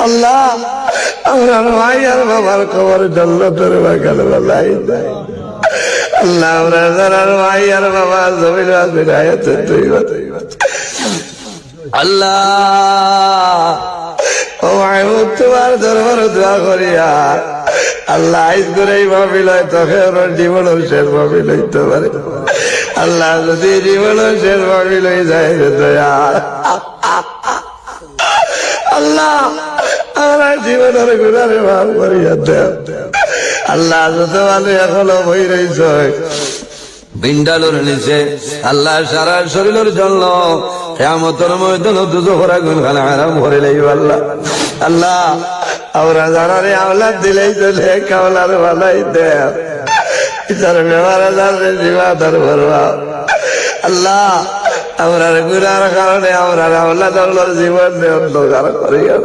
আল্লাহ আমরা ভাই আর বাবার খবর জান্নাতের বাগানে বালাই দেয়। আল্লাহ আমরা যারা ভাই আর বাবা জমিন আছে গায়েতে তুই আল্লাহ ও মাহবুব তোমার দরবারে দোয়া করিয়া আল্লাহ আইজ করে এই মাহফিল হয় তোকে ওর জীবনের শেষ মাহফিল হইতে পারে। আল্লাহ যদি জীবনের শেষ মাহফিল হয়ে যায় দয়া আল্লাহ আমরা জীবনের গুণারে মাফ করিয়া দেব। আল্লাহ যত ভালো এখনো বই রয়েছ বিন্ডালোর নিচে আল্লাহ সারা শরীরের জন্য কিয়ামতের ময়দানে দুজখের আগুন খানা হারাম করে লইব। আল্লাহ আল্লাহ আমরা জানারে আওলাদ দিলেই তো লেখ আওলাদ বানাই দেব ইতার ব্যবহারে যাবে জীবাদার ভরবা। আল্লাহ আমরা গুনার কারণে আমরা আওলাদ জীবন অন্ধকার করিয়া